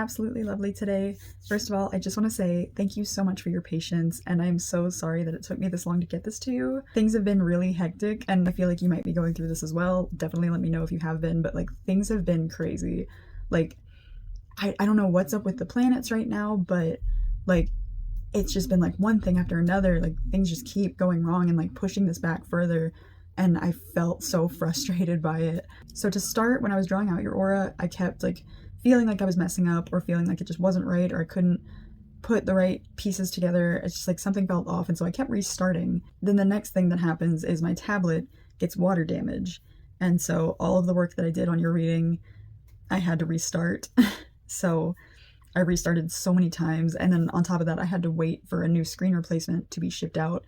absolutely lovely today. First of all, I just want to say thank you so much for your patience, and I'm so sorry that it took me this long to get this to you. Things have been really hectic, and I feel like you might be going through this as well. Definitely let me know if you have been, but like things have been crazy. Like, I don't know what's up with the planets right now, but like it's just been like one thing after another. Like things just keep going wrong and like pushing this back further. And I felt so frustrated by it. So to start, when I was drawing out your aura, I kept like feeling like I was messing up or feeling like it just wasn't right or I couldn't put the right pieces together. It's just like something felt off. And so I kept restarting. Then the next thing that happens is my tablet gets water damage. And so all of the work that I did on your reading, I had to restart. So I restarted so many times. And then on top of that, I had to wait for a new screen replacement to be shipped out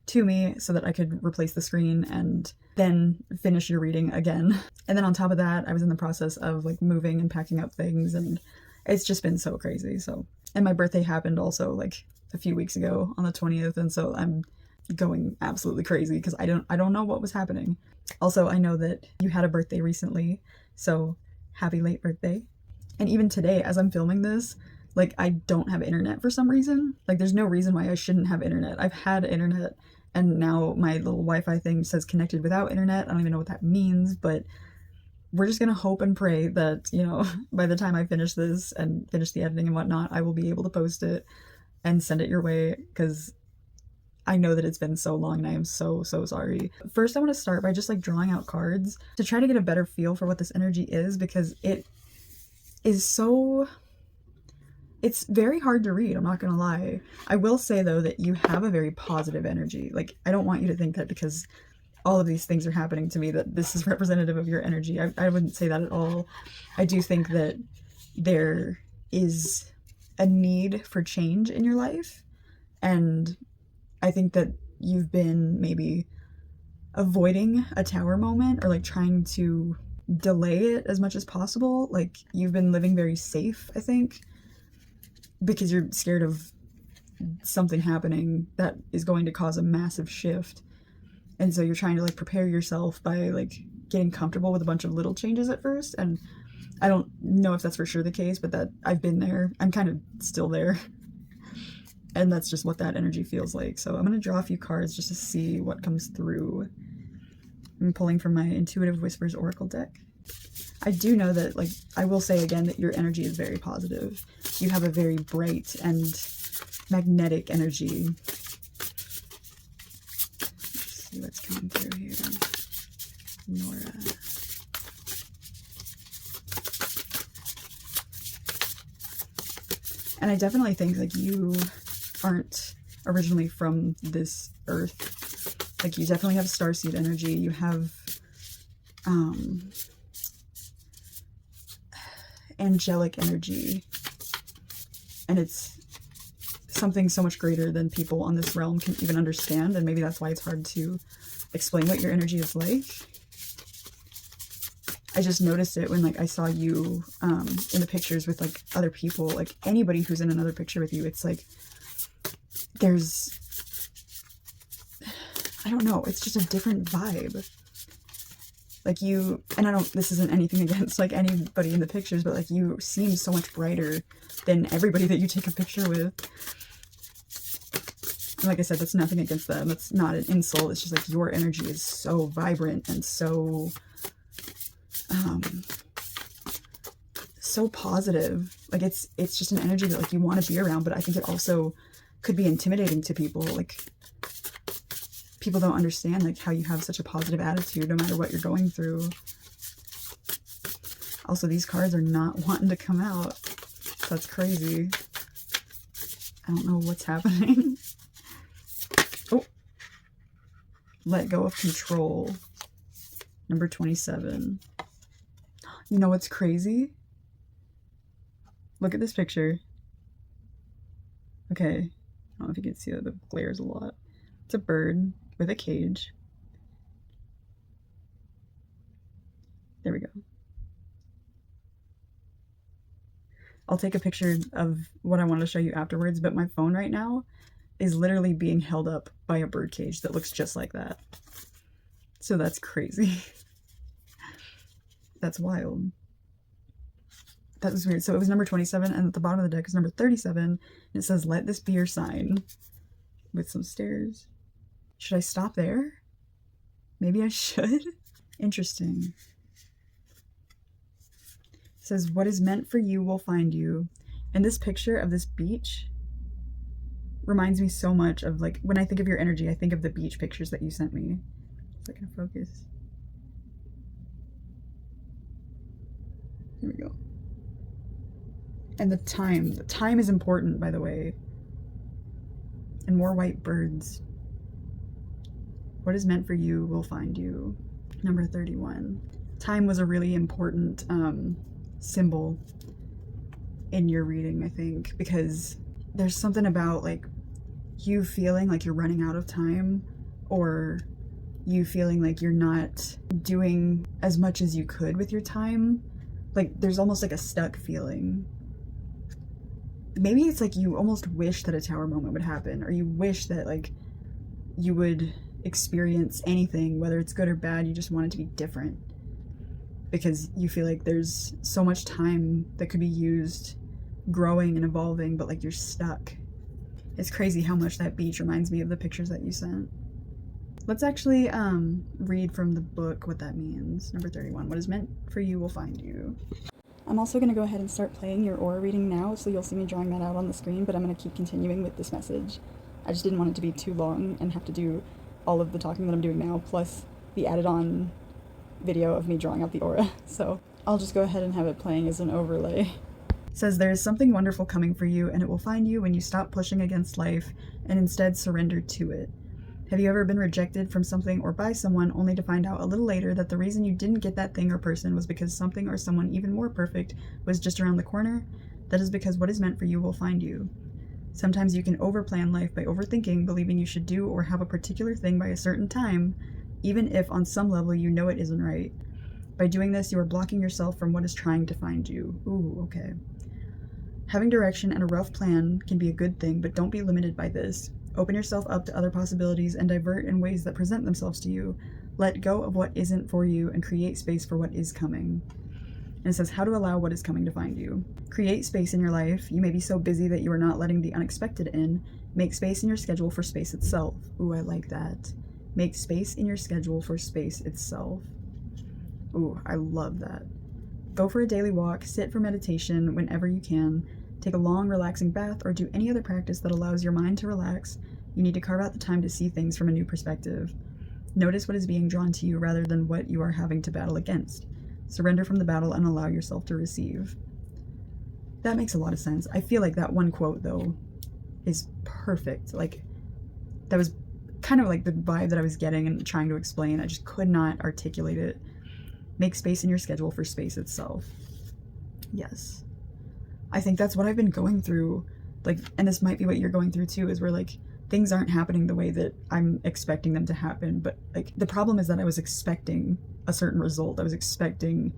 to me so that I could replace the screen and then finish your reading again. And then on top of that, I was in the process of like moving and packing up things, and it's just been so crazy. So, and my birthday happened also like a few weeks ago on the 20th, and so I'm going absolutely crazy because I don't know what was happening. Also, I know that you had a birthday recently, so happy late birthday. And even today, as I'm filming this, like I don't have internet for some reason. Like there's no reason why I shouldn't have internet. I've had internet, and now my little Wi-Fi thing says connected without internet. I don't even know what that means, but we're just gonna hope and pray that, you know, by the time I finish this and finish the editing and whatnot, I will be able to post it and send it your way, because I know that it's been so long and I am so sorry. First, I want to start by just like drawing out cards to try to get a better feel for what this energy is, because it is so... it's very hard to read, I'm not gonna lie. I will say though that you have a very positive energy. Like, I don't want you to think that because all of these things are happening to me that this is representative of your energy. I wouldn't say that at all. I do think that there is a need for change in your life, and I think that you've been maybe avoiding a tower moment or like trying to delay it as much as possible. Like, you've been living very safe, I think, because you're scared of something happening that is going to cause a massive shift. And so you're trying to like prepare yourself by like getting comfortable with a bunch of little changes at first. And I don't know if that's for sure the case, but that I've been there. I'm kind of still there. And that's just what that energy feels like. So I'm going to draw a few cards just to see what comes through. I'm pulling from my Intuitive Whispers Oracle deck. I do know that, like, I will say again that your energy is very positive. You have a very bright and magnetic energy. Let's see what's coming through here. Nora. And I definitely think, like, you aren't originally from this earth. Like, you definitely have starseed energy. You have, angelic energy, and it's something so much greater than people on this realm can even understand, and maybe that's why it's hard to explain what your energy is like. I just noticed it when like I saw you in the pictures with like other people, like anybody who's in another picture with you, it's like there's, I don't know, it's just a different vibe. Like you, and I don't, this isn't anything against like anybody in the pictures, but like you seem so much brighter than everybody that you take a picture with. And like I said, that's nothing against them. That's not an insult. It's just like your energy is so vibrant and so, so positive. Like it's just an energy that like you want to be around, but I think it also could be intimidating to people. Like, people don't understand like how you have such a positive attitude no matter what you're going through. Also, these cards are not wanting to come out. That's crazy. I don't know what's happening. Oh, let go of control. Number 27. You know what's crazy? Look at this picture. Okay, I don't know if you can see that, the glares a lot. It's a bird with a cage. There we go. I'll take a picture of what I want to show you afterwards, but my phone right now is literally being held up by a bird cage that looks just like that. So that's crazy. That's wild. That was weird. So it was number 27, and at the bottom of the deck is number 37, and it says, let this be your sign, with some stairs. Should I stop there? Maybe I should? Interesting. It says, what is meant for you will find you. And this picture of this beach reminds me so much of, like, when I think of your energy, I think of the beach pictures that you sent me. Is that gonna focus? Here we go. And the time is important, by the way. And more white birds. What is meant for you will find you. Number 31. Time was a really important symbol in your reading, I think, because there's something about, like, you feeling like you're running out of time, or you feeling like you're not doing as much as you could with your time. Like, there's almost like a stuck feeling. Maybe it's like you almost wish that a tower moment would happen, or you wish that, like, you would experience anything, whether it's good or bad. You just want it to be different because you feel like there's so much time that could be used growing and evolving, but, like, you're stuck. It's crazy how much that beach reminds me of the pictures that you sent. Let's actually read from the book what that means. Number 31. What is meant for you will find you. I'm also going to go ahead and start playing your aura reading now, so you'll see me drawing that out on the screen, but I'm going to keep continuing with this message. I just didn't want it to be too long and have to do all of the talking that I'm doing now, plus the added on video of me drawing out the aura. So I'll just go ahead and have it playing as an overlay. It says, there is something wonderful coming for you, and it will find you when you stop pushing against life and instead surrender to it. Have you ever been rejected from something or by someone only to find out a little later that the reason you didn't get that thing or person was because something or someone even more perfect was just around the corner? That is because what is meant for you will find you. Sometimes you can overplan life by overthinking, believing you should do or have a particular thing by a certain time, even if on some level you know it isn't right. By doing this, you are blocking yourself from what is trying to find you. Ooh, okay. Having direction and a rough plan can be a good thing, but don't be limited by this. Open yourself up to other possibilities and divert in ways that present themselves to you. Let go of what isn't for you and create space for what is coming. And it says how to allow what is coming to find you. Create space in your life. You may be so busy that you are not letting the unexpected in. Make space in your schedule for space itself. Ooh, I like that. Make space in your schedule for space itself. Ooh, I love that. Go for a daily walk, sit for meditation whenever you can. Take a long, relaxing bath, or do any other practice that allows your mind to relax. You need to carve out the time to see things from a new perspective. Notice what is being drawn to you rather than what you are having to battle against. Surrender from the battle and allow yourself to receive. That makes a lot of sense. I feel like that one quote, though, is perfect. Like, that was kind of like the vibe that I was getting and trying to explain. I just could not articulate it. Make space in your schedule for space itself. Yes. I think that's what I've been going through, like, and this might be what you're going through too, is where, like, things aren't happening the way that I'm expecting them to happen, but, like, the problem is that I was expecting a certain result. I was expecting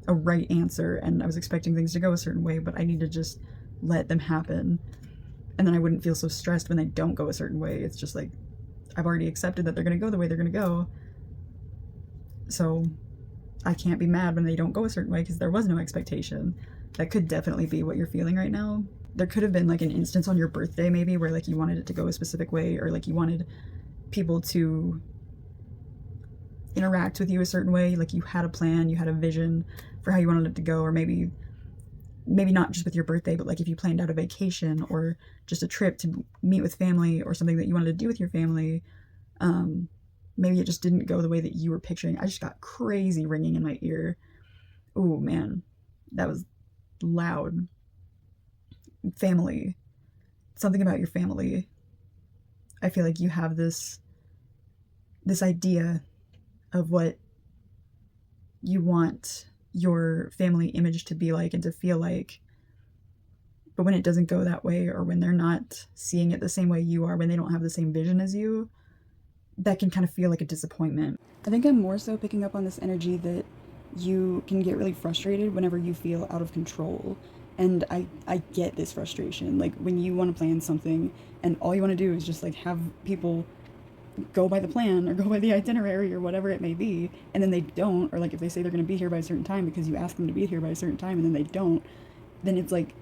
a right answer, and I was expecting things to go a certain way, but I need to just let them happen, and then I wouldn't feel so stressed when they don't go a certain way. It's just like, I've already accepted that they're going to go the way they're going to go, so I can't be mad when they don't go a certain way because there was no expectation. That could definitely be what you're feeling right now. There could have been, like, an instance on your birthday maybe where, like, you wanted it to go a specific way, or, like, you wanted people to interact with you a certain way. Like, you had a plan, you had a vision for how you wanted it to go, or maybe not just with your birthday, but, like, if you planned out a vacation or just a trip to meet with family or something that you wanted to do with your family, maybe it just didn't go the way that you were picturing. I just got crazy ringing in my ear. Ooh, man, that was loud. Family. Something about your family. I feel like you have this idea of what you want your family image to be like and to feel like, but when it doesn't go that way, or when they're not seeing it the same way you are, when they don't have the same vision as you, that can kind of feel like a disappointment. I think I'm more so picking up on this energy that you can get really frustrated whenever you feel out of control. And I get this frustration. Like, when you want to plan something and all you want to do is just, like, have people go by the plan or go by the itinerary or whatever it may be, and then they don't, or like if they say they're going to be here by a certain time because you ask them to be here by a certain time and then they don't, then it's like,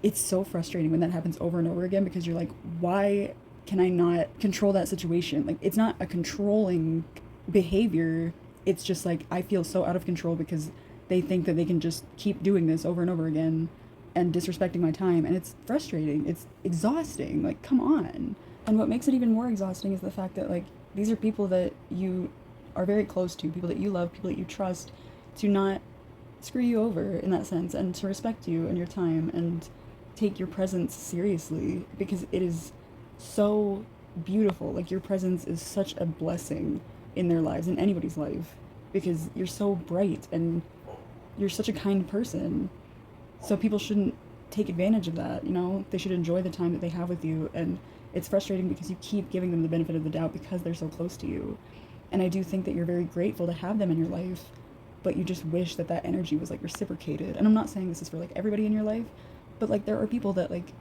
it's so frustrating when that happens over and over again, because you're like, why can I not control that situation? Like, it's not a controlling behavior, it's just like I feel so out of control because they think that they can just keep doing this over and over again and disrespecting my time, and it's frustrating, it's exhausting, like, come on. And what makes it even more exhausting is the fact that, like, these are people that you are very close to, people that you love, people that you trust, to not screw you over in that sense, and to respect you and your time and take your presence seriously, because it is so beautiful. Like, your presence is such a blessing in their lives, in anybody's life, because you're so bright and you're such a kind person. So people shouldn't take advantage of that, you know? They should enjoy the time that they have with you, and it's frustrating because you keep giving them the benefit of the doubt because they're so close to you. And I do think that you're very grateful to have them in your life, but you just wish that that energy was, like, reciprocated. And I'm not saying this is for, like, everybody in your life, but, like, there are people that, like,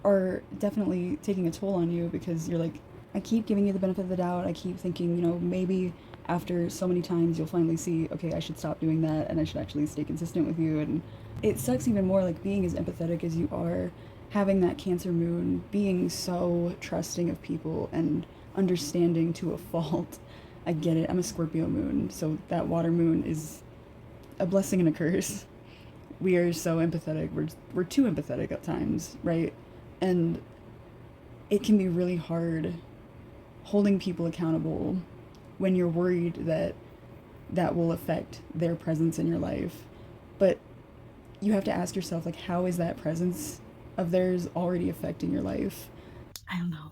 are definitely taking a toll on you because you're like, I keep giving you the benefit of the doubt. I keep thinking, you know, maybe after so many times you'll finally see, okay, I should stop doing that and I should actually stay consistent with you. And it sucks even more, like, being as empathetic as you are, having that Cancer moon, being so trusting of people and understanding to a fault. I get it. I'm a Scorpio moon, so that water moon is a blessing and a curse. We are so empathetic. We're too empathetic at times, right? And it can be really hard holding people accountable when you're worried that that will affect their presence in your life. But you have to ask yourself, like, how is that presence of theirs already affecting your life? I don't know.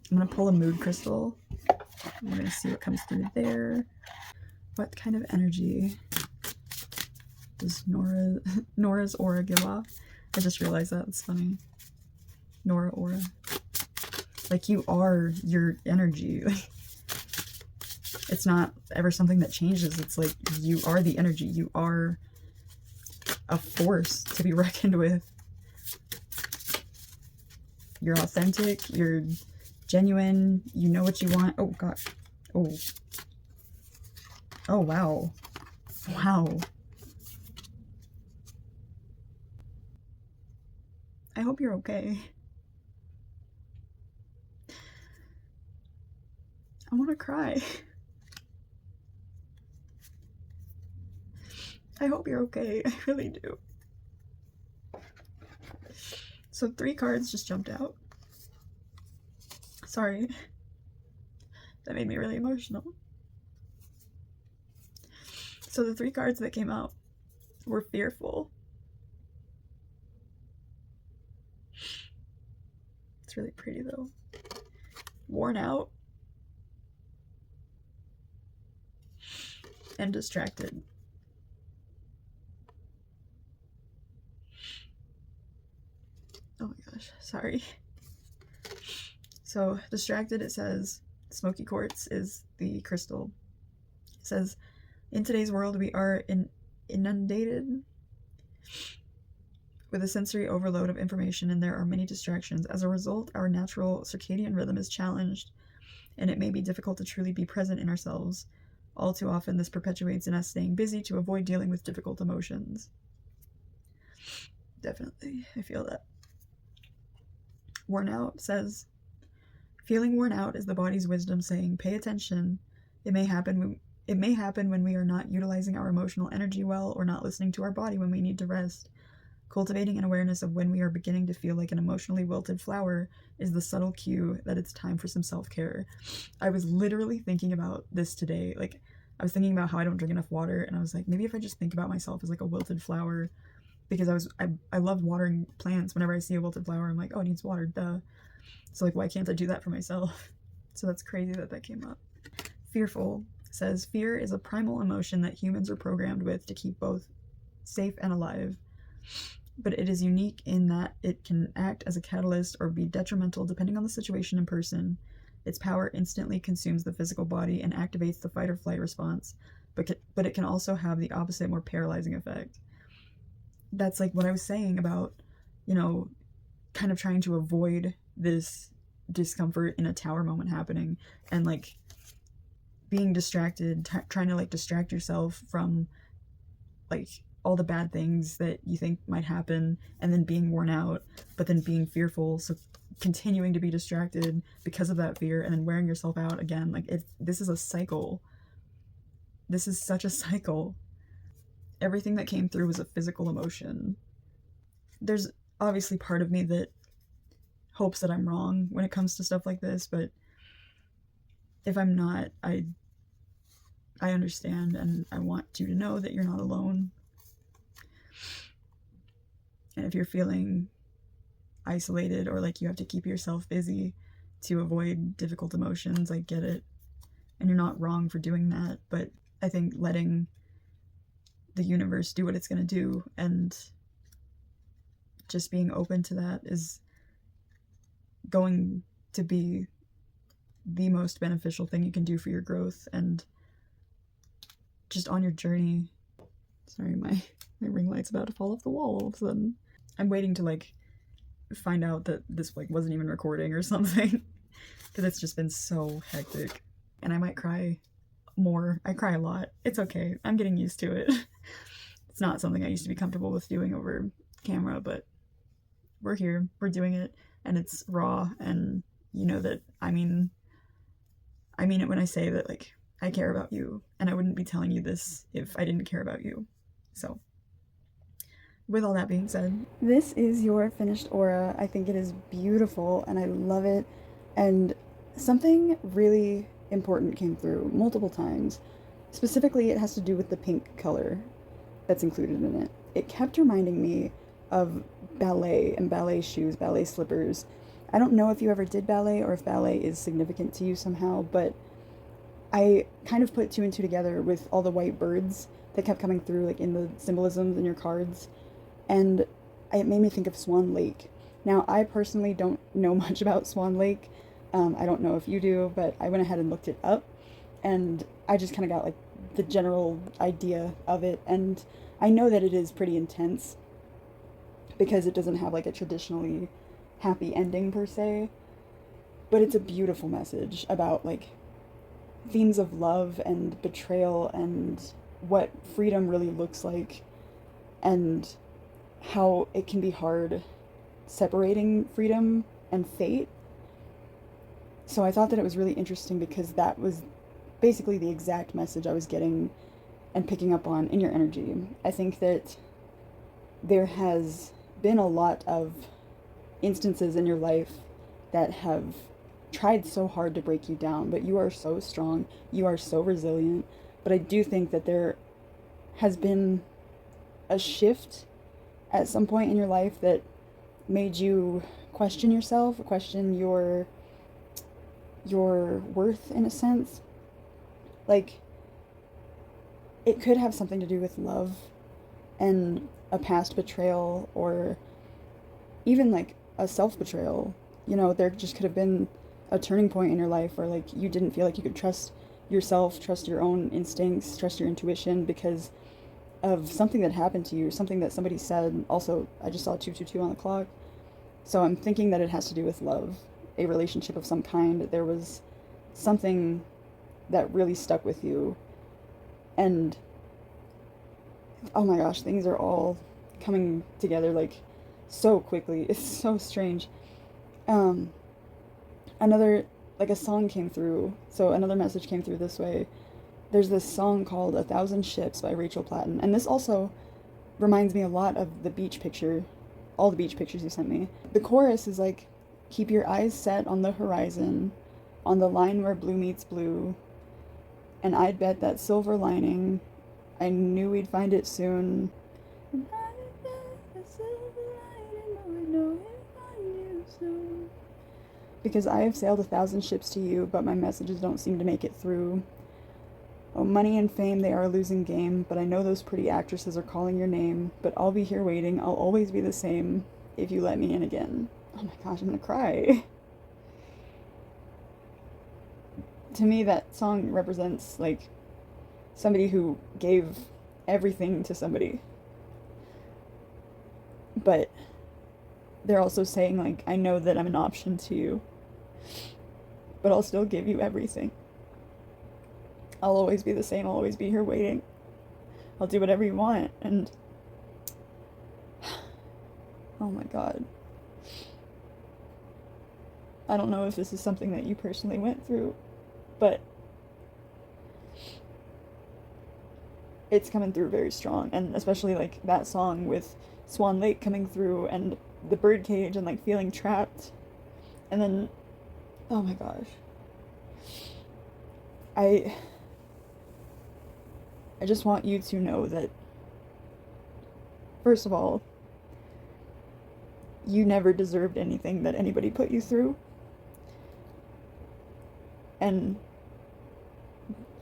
I'm gonna pull a mood crystal. I'm gonna see what comes through there. What kind of energy does Nora's aura give off? I just realized that. It's funny. Nora aura. Like, you are your energy. It's not ever something that changes. It's like, you are the energy. You are a force to be reckoned with. You're authentic. You're genuine. You know what you want. Oh, gosh. Oh. Oh, wow. Wow. I hope you're okay. I want to cry. I hope you're okay. I really do. So 3 cards just jumped out. Sorry. That made me really emotional. So the 3 cards that came out were fearful. It's really pretty though. Worn out. And distracted. Oh my gosh, sorry. So distracted, it says smoky quartz is the crystal. It says, in today's world we are inundated with a sensory overload of information, and there are many distractions. As a result, our natural circadian rhythm is challenged, and it may be difficult to truly be present in ourselves. All too often, this perpetuates in us staying busy to avoid dealing with difficult emotions. Definitely, I feel that. Worn out says, feeling worn out is the body's wisdom saying, pay attention. It may happen when we are not utilizing our emotional energy well, or not listening to our body when we need to rest. Cultivating an awareness of when we are beginning to feel like an emotionally wilted flower is the subtle cue that it's time for some self-care. I was literally thinking about this today. Like, I was thinking about how I don't drink enough water, and I was like, maybe if I just think about myself as like a wilted flower, because I love watering plants. Whenever I see a wilted flower, I'm like, oh, it needs water, duh. So, like, why can't I do that for myself? So that's crazy that came up. Fearful says, fear is a primal emotion that humans are programmed with to keep both safe and alive. But it is unique in that it can act as a catalyst or be detrimental depending on the situation and person. Its power instantly consumes the physical body and activates the fight or flight response, but it can also have the opposite, more paralyzing effect. That's like what I was saying about, you know, kind of trying to avoid this discomfort in a tower moment happening, and like being distracted, trying to like distract yourself from like all the bad things that you think might happen, and then being worn out, but then being fearful, so continuing to be distracted because of that fear, and then wearing yourself out again. Like this is a cycle. This is such a cycle. Everything that came through was a physical emotion. There's obviously part of me that hopes that I'm wrong when it comes to stuff like this, but if I'm not, I understand, and I want you to know that you're not alone. And if you're feeling isolated, or like you have to keep yourself busy to avoid difficult emotions, I get it. And you're not wrong for doing that, but I think letting the universe do what it's going to do, and just being open to that, is going to be the most beneficial thing you can do for your growth and just on your journey. Sorry, my ring light's about to fall off the wall all of a sudden. I'm waiting to like find out that this like wasn't even recording or something, because it's just been so hectic, and I might cry more. I cry a lot. It's okay. I'm getting used to it. It's not something I used to be comfortable with doing over camera, but we're here. We're doing it, and it's raw, and you know that I mean it when I say that like I care about you, and I wouldn't be telling you this if I didn't care about you. So with all that being said, this is your finished aura. I think it is beautiful and I love it. And something really important came through multiple times. Specifically, it has to do with the pink color that's included in it. It kept reminding me of ballet and ballet shoes, ballet slippers. I don't know if you ever did ballet or if ballet is significant to you somehow, but I kind of put two and two together with all the white birds that kept coming through like in the symbolisms in your cards, and it made me think of Swan Lake. Now, I personally don't know much about Swan Lake. I don't know if you do, but I went ahead and looked it up, and I just kind of got like the general idea of it, and I know that it is pretty intense because it doesn't have like a traditionally happy ending per se, but it's a beautiful message about like themes of love and betrayal and what freedom really looks like, and how it can be hard separating freedom and fate. So I thought that it was really interesting because that was basically the exact message I was getting and picking up on in your energy. I think that there has been a lot of instances in your life that have tried so hard to break you down, but you are so strong, you are so resilient. But I do think that there has been a shift at some point in your life that made you question yourself, question your worth in a sense. Like, it could have something to do with love and a past betrayal, or even like a self-betrayal. You know, there just could have been a turning point in your life where like you didn't feel like you could trust yourself, trust your own instincts, trust your intuition because of something that happened to you, something that somebody said. Also, I just saw 222 on the clock. So I'm thinking that it has to do with love, a relationship of some kind. There was something that really stuck with you. And oh my gosh, things are all coming together like so quickly. It's so strange. Another, like a song came through. So another message came through this way. There's this song called 1,000 Ships by Rachel Platten. And this also reminds me a lot of the beach picture, all the beach pictures you sent me. The chorus is like, keep your eyes set on the horizon, on the line where blue meets blue. And I'd bet that silver lining, I knew we'd find it soon. And I'd bet that silver lining, oh, I know we'd find you soon. Because I have sailed 1,000 ships to you, but my messages don't seem to make it through. Oh, money and fame, they are a losing game, but I know those pretty actresses are calling your name, but I'll be here waiting, I'll always be the same, if you let me in again. Oh my gosh, I'm gonna cry. To me, that song represents, like, somebody who gave everything to somebody. But they're also saying, like, I know that I'm an option to you. but I'll still give you everything. I'll always be the same. I'll always be here waiting. I'll do whatever you want. And oh my God. I don't know if this is something that you personally went through, but it's coming through very strong. And especially like that song with Swan Lake coming through and the birdcage and like feeling trapped. And then, oh my gosh. I just want you to know that, first of all, you never deserved anything that anybody put you through. And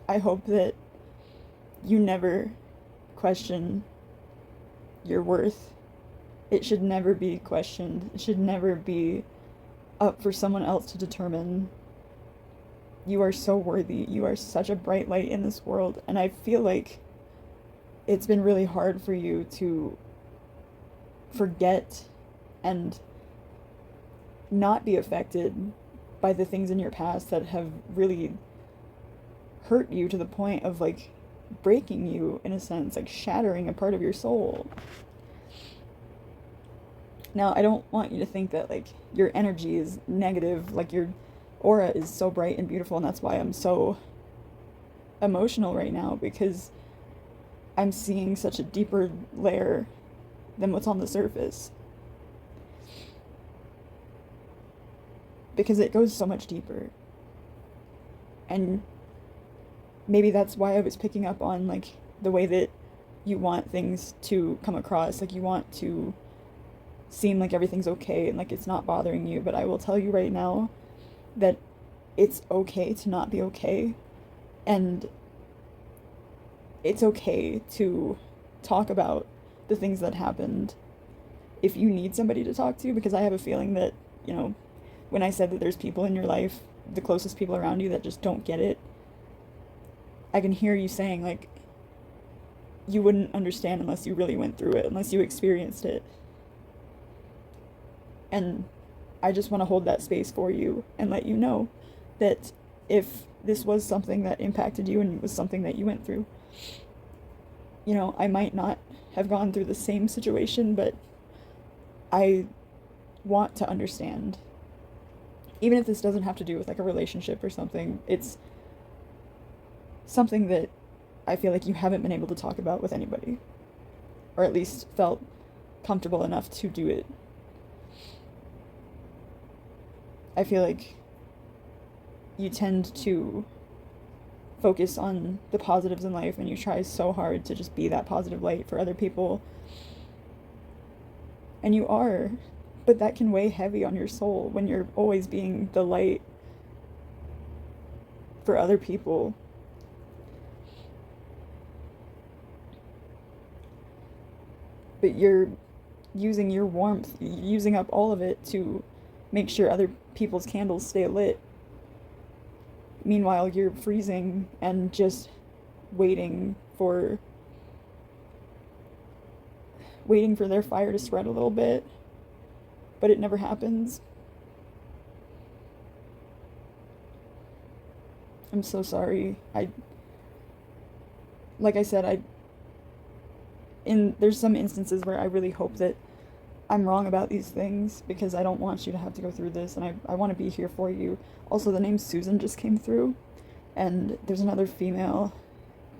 I hope that you never question your worth. It should never be questioned. It should never be up for someone else to determine. You are so worthy. You are such a bright light in this world. And I feel like it's been really hard for you to forget and not be affected by the things in your past that have really hurt you to the point of like breaking you, in a sense, like shattering a part of your soul. Now, I don't want you to think that like your energy is negative, like your aura is so bright and beautiful, and that's why I'm so emotional right now, because I'm seeing such a deeper layer than what's on the surface. Because it goes so much deeper. And maybe that's why I was picking up on like the way that you want things to come across. Like you want to seem like everything's okay and like it's not bothering you. But I will tell you right now that it's okay to not be okay. And it's okay to talk about the things that happened if you need somebody to talk to, because I have a feeling that, you know, when I said that there's people in your life, the closest people around you that just don't get it, I can hear you saying, like, you wouldn't understand unless you really went through it, unless you experienced it. And I just want to hold that space for you and let you know that if this was something that impacted you and it was something that you went through, you know, I might not have gone through the same situation, but I want to understand. Even if this doesn't have to do with like a relationship or something, it's something that I feel like you haven't been able to talk about with anybody, or at least felt comfortable enough to do it. I feel like you tend to focus on the positives in life and you try so hard to just be that positive light for other people. And you are, but that can weigh heavy on your soul when you're always being the light for other people. But you're using your warmth, using up all of it to make sure other people's candles stay lit. Meanwhile, you're freezing and just waiting for their fire to spread a little bit, but it never happens. I'm so sorry. Like I said, there's some instances where I really hope that I'm wrong about these things, because I don't want you to have to go through this, and I want to be here for you. Also, the name Susan just came through, and there's another female.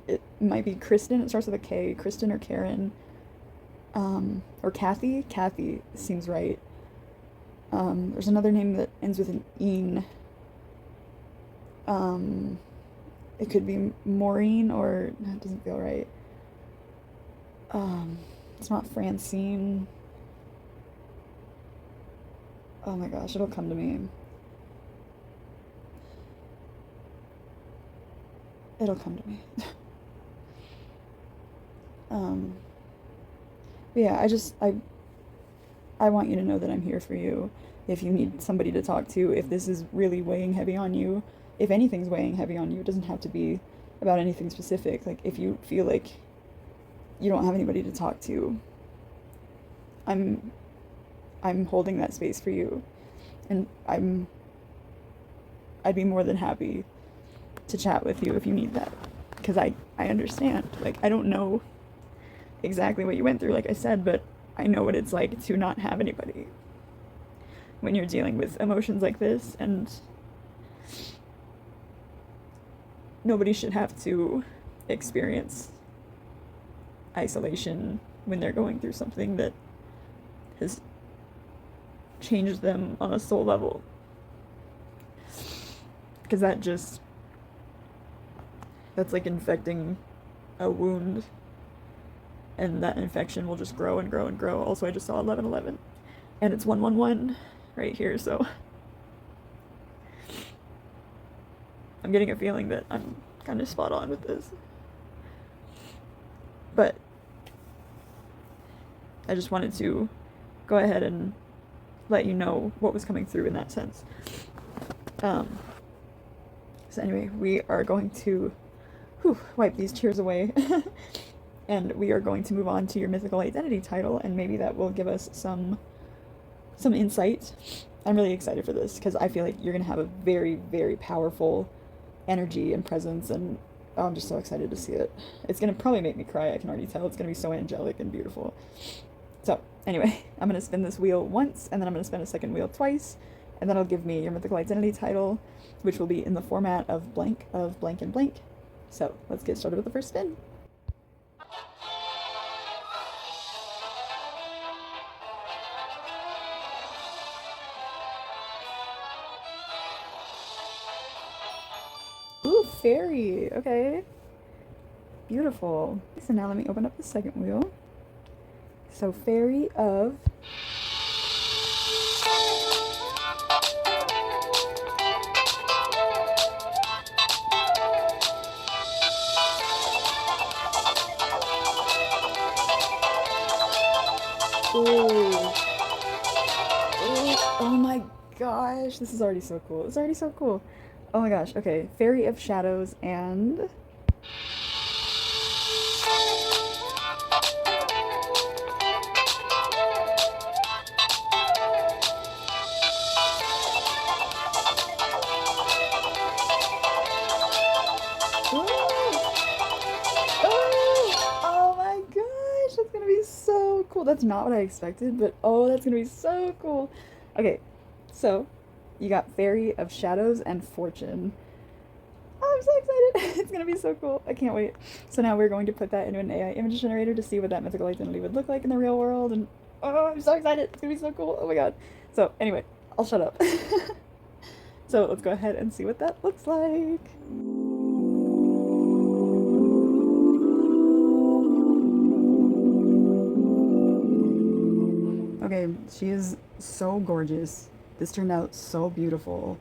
It might be Kristen. It starts with a K. Kristen or Karen. Or Kathy. Kathy seems right. There's another name that ends with an een. It could be Maureen, or that doesn't feel right. It's not Francine. Oh my gosh, it'll come to me. It'll come to me. But yeah, I want you to know that I'm here for you. If you need somebody to talk to, if this is really weighing heavy on you, if anything's weighing heavy on you, it doesn't have to be about anything specific. Like, if you feel like you don't have anybody to talk to, I'm holding that space for you, and I'm I'd be more than happy to chat with you if you need that. Because I understand. Like, I don't know exactly what you went through, like I said, but I know what it's like to not have anybody when you're dealing with emotions like this, and nobody should have to experience isolation when they're going through something that has changed them on a soul level. Because that's like infecting a wound, and that infection will just grow and grow and grow. Also, I just saw 1111, and it's 111 right here, so I'm getting a feeling that I'm kind of spot on with this. But I just wanted to go ahead and let you know what was coming through in that sense. So anyway, we are going to wipe these tears away. And we are going to move on to your mythical identity title, and maybe that will give us some insight. I'm really excited for this because I feel like you're going to have a very, very powerful energy and presence, and I'm just so excited to see it. It's going to probably make me cry, I can already tell. It's going to be so angelic and beautiful. So anyway, I'm going to spin this wheel once, and then I'm going to spin a second wheel twice, and that'll give me your mythical identity title, which will be in the format of blank and blank. So let's get started with the first spin. Ooh, fairy. Okay. Beautiful. So now let me open up the second wheel. So fairy of... Ooh. Ooh. Oh my gosh. This is already so cool. It's already so cool. Oh my gosh. Okay. Fairy of shadows and... Oh my gosh, that's gonna be so cool. That's not what I expected, but oh, that's gonna be so cool. Okay, so you got Fairy of Shadows and Fortune. Oh, I'm so excited. It's gonna be so cool. I can't wait. So now we're going to put that into an AI image generator to see what that mythical identity would look like in the real world, and oh, I'm so excited. It's gonna be so cool. Oh my god. So anyway, I'll shut up. So let's go ahead and see what that looks like. Okay, she is so gorgeous. This turned out so beautiful.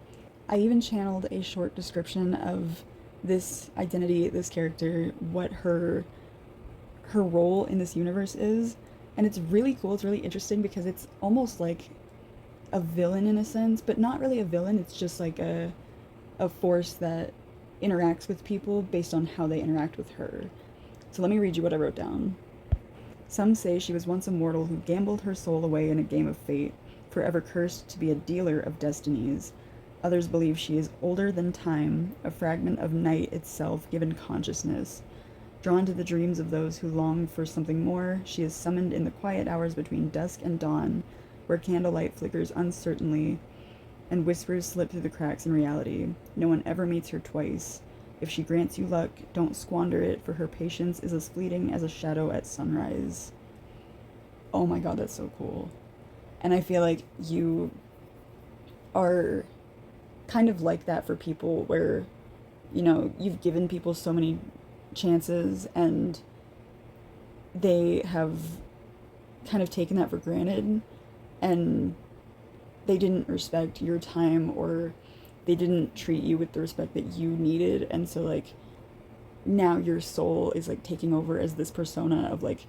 I even channeled a short description of this identity, this character, what her role in this universe is, and it's really cool. It's really interesting because it's almost like a villain in a sense, but not really a villain. It's just like a force that interacts with people based on how they interact with her. So let me read you what I wrote down. Some say she was once a mortal who gambled her soul away in a game of fate, forever cursed to be a dealer of destinies. Others believe she is older than time, a fragment of night itself given consciousness. Drawn to the dreams of those who long for something more, she is summoned in the quiet hours between dusk and dawn, where candlelight flickers uncertainly and whispers slip through the cracks in reality. No one ever meets her twice. If she grants you luck, don't squander it, for her patience is as fleeting as a shadow at sunrise. Oh my god, that's so cool. And I feel like you are kind of like that for people where, you know, you've given people so many chances and they have kind of taken that for granted, and they didn't respect your time, or they didn't treat you with the respect that you needed. And so like now your soul is like taking over as this persona of like,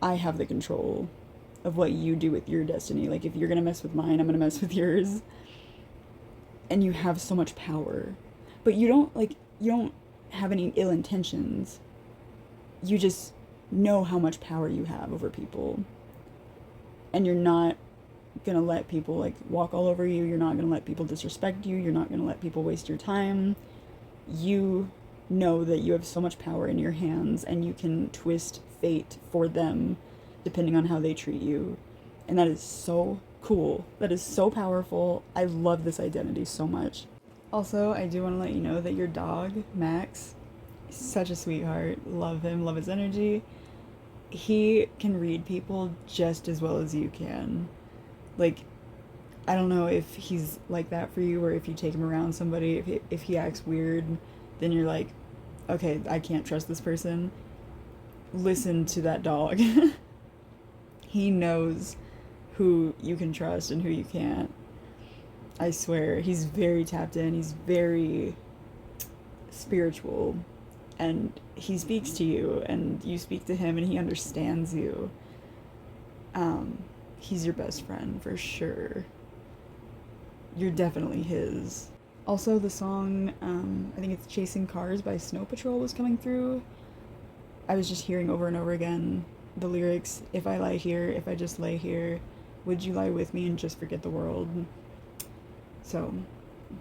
I have the control of what you do with your destiny. Like if you're gonna mess with mine, I'm gonna mess with yours. And you have so much power, but you don't have any ill intentions. You just know how much power you have over people, and you're not gonna let people like walk all over you. You're not gonna let people disrespect you. You're not gonna let people waste your time. You know that you have so much power in your hands and you can twist fate for them depending on how they treat you. And that is so cool. That is so powerful. I love this identity so much. Also, I do want to let you know that your dog, Max, is such a sweetheart. Love him, love his energy. He can read people just as well as you can. Like, I don't know if he's like that for you or if you take him around somebody, if he acts weird, then you're like, okay, I can't trust this person. Listen to that dog. He knows who you can trust and who you can't. I swear, he's very tapped in, he's very spiritual, and he speaks to you, and you speak to him, and he understands you. He's your best friend, for sure. You're definitely his. Also, the song, I think it's Chasing Cars by Snow Patrol was coming through. I was just hearing over and over again the lyrics, if I lie here, if I just lay here, would you lie with me and just forget the world? So,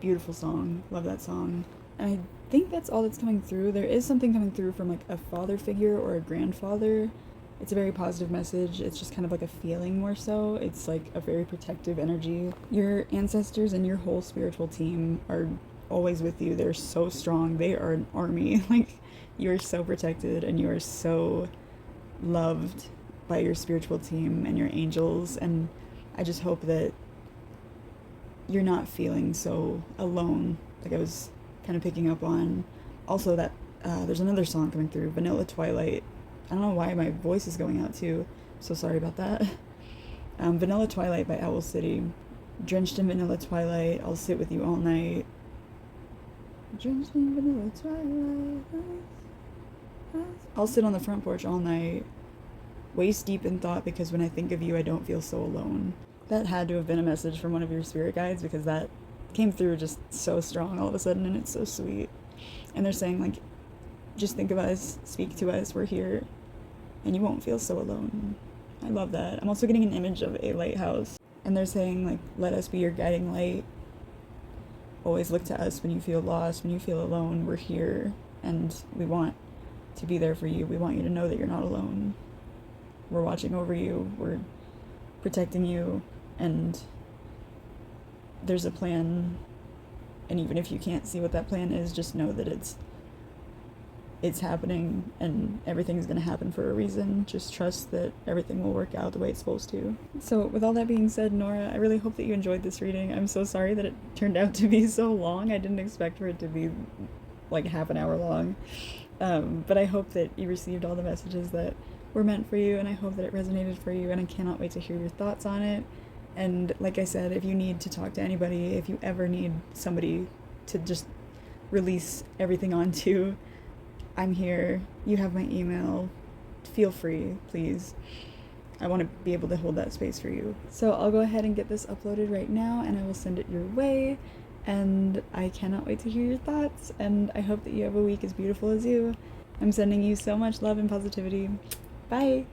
beautiful song. Love that song. And I think that's all that's coming through. There is something coming through from like a father figure or a grandfather. It's a very positive message. It's just kind of like a feeling more so. It's like a very protective energy. Your ancestors and your whole spiritual team are always with you. They're so strong. They are an army. Like, you are so protected and you are so loved by your spiritual team and your angels. And I just hope that you're not feeling so alone, like I was kind of picking up on. Also, that there's another song coming through, Vanilla Twilight. I don't know why my voice is going out too, so sorry about that. Vanilla Twilight by Owl City. Drenched in vanilla twilight, I'll sit with you all night. Drenched in vanilla twilight, I'll sit on the front porch all night, waist deep in thought, because when I think of you, I don't feel so alone. That had to have been a message from one of your spirit guides, because that came through just so strong all of a sudden, and it's so sweet. And they're saying, like, just think of us, speak to us, we're here, and you won't feel so alone. I love that. I'm also getting an image of a lighthouse, and they're saying, like, let us be your guiding light. Always look to us when you feel lost, when you feel alone. We're here, and we want to be there for you. We want you to know that you're not alone. We're watching over you. We're protecting you, and there's a plan. And even if you can't see what that plan is, just know that it's happening, and everything's going to happen for a reason. Just trust that everything will work out the way it's supposed to. So with all that being said, Nora, I really hope that you enjoyed this reading. I'm so sorry that it turned out to be so long. I didn't expect for it to be like half an hour long. But I hope that you received all the messages that were meant for you, and I hope that it resonated for you, and I cannot wait to hear your thoughts on it. And like I said, if you need to talk to anybody, if you ever need somebody to just release everything onto, I'm here. You have my email. Feel free, please. I want to be able to hold that space for you. So I'll go ahead and get this uploaded right now, and I will send it your way. And I cannot wait to hear your thoughts, and I hope that you have a week as beautiful as you. I'm sending you so much love and positivity. Bye!